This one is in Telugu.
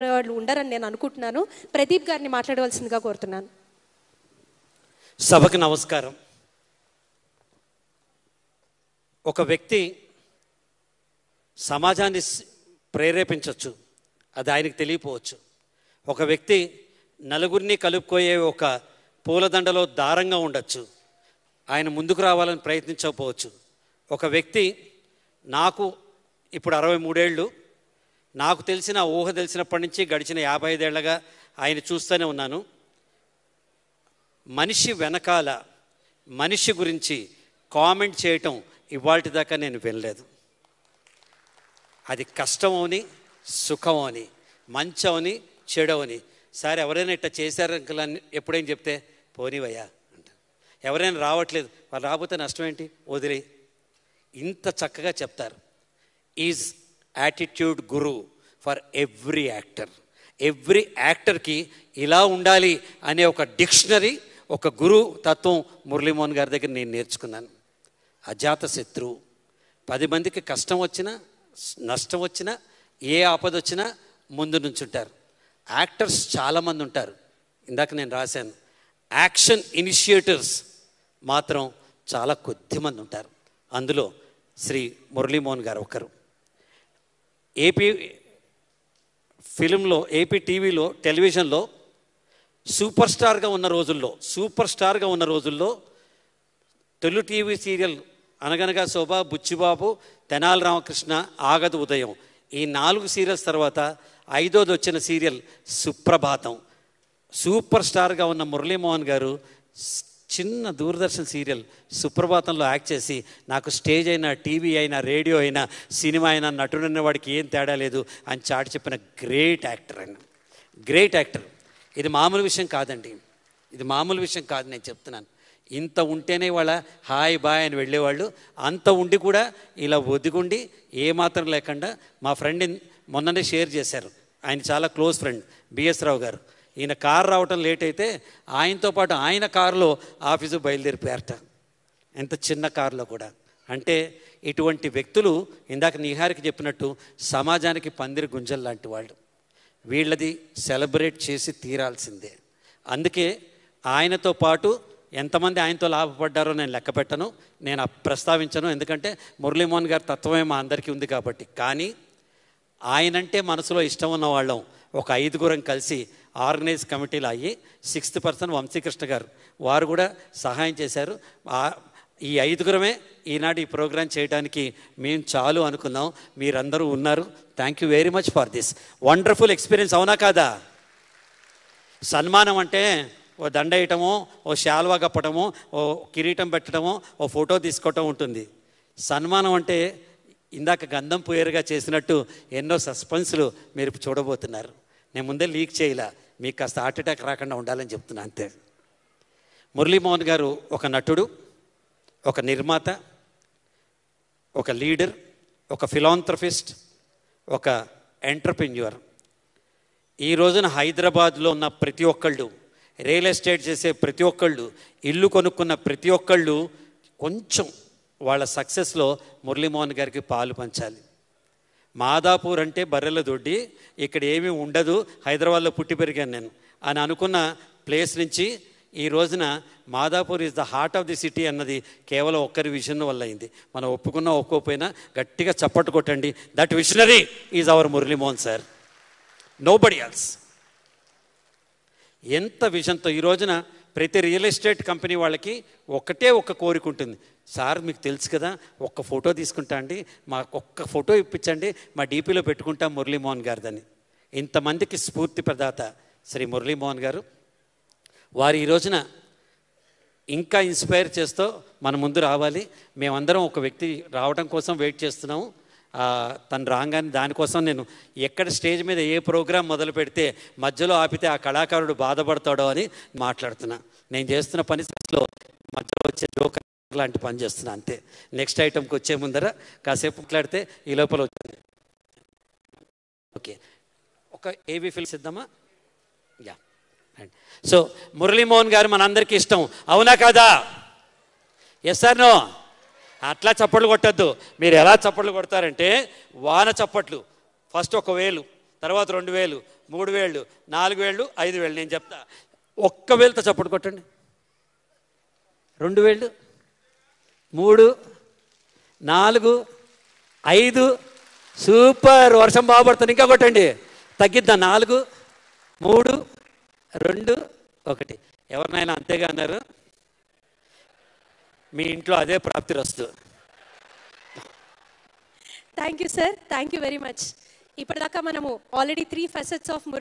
వాళ్ళు ఉండరని నేను అనుకుంటున్నాను. ప్రదీప్ గారిని మాట్లాడవలసిందిగా కోరుతున్నాను. సభకు నమస్కారం. ఒక వ్యక్తి సమాజాన్ని ప్రేరేపించవచ్చు, అది ఆయనకు తెలియపోవచ్చు. ఒక వ్యక్తి నలుగురిని కలుపుకోయే ఒక పూలదండలో దారంగా ఉండొచ్చు, ఆయన ముందుకు రావాలని ప్రయత్నించకపోవచ్చు. ఒక వ్యక్తి నాకు ఇప్పుడు 63 ఏళ్ళు, నాకు తెలిసిన ఊహ తెలిసినప్పటి నుంచి గడిచిన 55 ఏళ్ళగా ఆయన చూస్తూనే ఉన్నాను. మనిషి వెనకాల మనిషి గురించి కామెంట్ చేయటం ఇవాళ దాకా నేను వినలేదు. అది కష్టమని సుఖమని మంచమని చెడవని. సార్ ఎవరైనా ఇట్లా చేశారు అంకులని ఎప్పుడైనా చెప్తే పోనీవయ్యా అంట. ఎవరైనా రావట్లేదు, వాళ్ళు రాకపోతే నష్టం ఏంటి, వదిలే. ఇంత చక్కగా చెప్తారు. ఈజ్ యాటిట్యూడ్ గురు ఫర్ ఎవ్రీ యాక్టర్. ఎవ్రీ యాక్టర్కి ఇలా ఉండాలి అనే ఒక డిక్షనరీ, ఒక గురు తత్వం మురళీమోహన్ గారి దగ్గర నేను నేర్చుకున్నాను. అజాత శత్రువు. 10 మందికి కష్టం వచ్చినా నష్టం వచ్చినా ఏ ఆపద వచ్చినా ముందు నుంచుంటారు. యాక్టర్స్ చాలామంది ఉంటారు. ఇందాక నేను రాశాను, యాక్షన్ ఇనిషియేటర్స్ మాత్రం చాలా కొద్దిమంది ఉంటారు. అందులో శ్రీ మురళీమోహన్ గారు ఒకరు. ఏపీ ఫిలింలో, ఏపీ టీవీలో, టెలివిజన్లో సూపర్ స్టార్గా ఉన్న రోజుల్లో తెలుగు టీవీ సీరియల్ అనగనగా శోభ, బుచ్చిబాబు, తెనాలి రామకృష్ణ, ఆగదు ఉదయం, ఈ 4 సీరియల్స్ తర్వాత 5వది వచ్చిన సీరియల్ సుప్రభాతం. సూపర్ స్టార్గా ఉన్న మురళీమోహన్ గారు చిన్న దూరదర్శన్ సీరియల్ సుప్రభాతంలో యాక్ట్ చేసి, నాకు స్టేజ్ అయినా, టీవీ అయినా, రేడియో అయినా, సినిమా అయినా, నటుడన్న వాడికి ఏం తేడా లేదు అని చాటి చెప్పిన గ్రేట్ యాక్టర్ ఆయన. Great actor. ఇది మామూలు విషయం కాదండి, ఇది మామూలు విషయం కాదు. నేను చెప్తున్నాను, ఇంత ఉంటేనే వాళ్ళ హాయ్ బాయ్ అని వెళ్ళేవాళ్ళు. అంత ఉండి కూడా ఇలా ఒదిగుండి ఏమాత్రం లేకుండా. మా ఫ్రెండ్ మొన్ననే షేర్ చేశారు, ఆయన చాలా క్లోజ్ ఫ్రెండ్ బిఎస్ రావు గారు. ఈయన కారు రావటం లేట్ అయితే ఆయనతో పాటు ఆయన కారులో ఆఫీసు బయలుదేరిపోయారట, ఎంత చిన్న కారులో కూడా. అంటే ఇటువంటి వ్యక్తులు ఇందాక నిహారికి చెప్పినట్టు సమాజానికి పందిరి గుంజల్ లాంటి వాళ్ళు. వీళ్ళది సెలబ్రేట్ చేసి తీరాల్సిందే. అందుకే ఆయనతో పాటు ఎంతమంది ఆయనతో లాభపడ్డారో నేను లెక్క పెట్టను, నేను ప్రస్తావించను. ఎందుకంటే మురళీమోహన్ గారి తత్వమే మా అందరికీ ఉంది కాబట్టి. కానీ ఆయనంటే మనసులో ఇష్టం ఉన్న వాళ్ళం ఒక 5గురం కలిసి ఆర్గనైజ్ కమిటీలు అయ్యి 6th పర్సన్ వంశీకృష్ణ గారు, వారు కూడా సహాయం చేశారు. ఈ 5గురమే ఈనాడు ఈ ప్రోగ్రాం చేయడానికి మేము చాలు అనుకున్నాం. మీరందరూ ఉన్నారు. Thank you very much for this wonderful experience. అవునా కాదా? సన్మానం అంటే ఓ దండ వేయటమో, ఓ శాల్వా కప్పటమో, ఓ కిరీటం పెట్టడమో, ఓ ఫోటో తీసుకోవటం ఉంటుంది. సన్మానం అంటే ఇందాక గంధం పూయరుగా చేసినట్టు ఎన్నో సస్పెన్స్లు మీరు చూడబోతున్నారు. నేను ముందే లీక్ చేయలా, మీకు కాస్త హార్ట్ అటాక్ రాకుండా ఉండాలని చెప్తున్నా అంతే. మురళీమోహన్ గారు ఒక నటుడు, ఒక నిర్మాత, ఒక లీడర్, ఒక ఫిలాంథ్రఫిస్ట్, ఒక ఎంటర్ప్రెన్యూర్. ఈ రోజున హైదరాబాద్లో ఉన్న ప్రతి ఒక్కళ్ళు, రియల్ ఎస్టేట్ చేసే ప్రతి ఒక్కళ్ళు, ఇల్లు కొనుక్కున్న ప్రతి ఒక్కళ్ళు కొంచెం వాళ్ళ సక్సెస్లో మురళీమోహన్ గారికి పాలు పంచాలి. మాదాపూర్ అంటే బర్రెల దొడ్డి, ఇక్కడ ఏమీ ఉండదు, హైదరాబాద్లో పుట్టి పెరిగాను నేను అని అనుకున్న ప్లేస్ నుంచి ఈ రోజున Madhapur is the heart of the city అన్నది కేవలం ఒక్కరి విజన్ వల్ల అయింది. మనం ఒప్పుకున్నా ఒప్పుకోపోయినా గట్టిగా చప్పట్లు కొట్టండి. That visionary is our Muralimohan sir, nobody else. ఎంత విజన్తో ఈ రోజున ప్రతి రియల్ ఎస్టేట్ కంపెనీ వాళ్ళకి ఒకటే ఒక కోరిక ఉంటుంది. సార్ మీకు తెలుసు కదా, ఒక్క ఫోటో తీసుకుంటా అండి, మాకు ఒక్క ఫోటో ఇప్పించండి, మా డీపీలో పెట్టుకుంటాం మురళీమోహన్ గారిదని. ఇంతమందికి స్ఫూర్తి ప్రదాత శ్రీ మురళీమోహన్ గారు. వారు ఈ రోజున ఇంకా ఇన్స్పైర్ చేస్తూ మన ముందు రావాలి. మేమందరం ఒక వ్యక్తి రావడం కోసం వెయిట్ చేస్తున్నాము. తను రాగానే దానికోసం నేను ఎక్కడ స్టేజ్ మీద ఏ ప్రోగ్రాం మొదలు పెడితే మధ్యలో ఆపితే ఆ కళాకారుడు బాధపడతాడో అని మాట్లాడుతున్నా. నేను చేస్తున్న పనిలో మధ్యలో వచ్చే జోక్ లాంటి పని చేస్తున్నా అంతే. నెక్స్ట్ ఐటమ్కి వచ్చే ముందర కాసేపు మాట్లాడితే ఈ లోపల వచ్చింది. ఓకే, ఒక ఏవి ఫిల్మ్స్ ఇద్దామా? యా. సో మురళీమోహన్ గారు మనందరికీ ఇష్టం, అవునా కదా? Yes sir no? అట్లా చప్పట్లు కొట్టద్దు. మీరు ఎలా చప్పట్లు కొడతారంటే వాన చప్పట్లు. ఫస్ట్ ఒక వేలు, తర్వాత 2000, 3000, 4000, 5000. నేను చెప్తా, ఒక్క వేలుతో చప్పుడు కొట్టండి. 2000, 3, 4, 5. సూపర్, వర్షం బాగుపడుతుంది. ఇంకా కొట్టండి, తగ్గిద్దా. 4, 3, 2, 1. ఎవరినైనా అంతేగా అన్నారు? మీ ఇంట్లో అదే ప్రాప్తిరస్తు. Thank you sir, thank you very much. ఇప్పటిదాకా మనము ఆల్రెడీ 3 facets ఆఫ్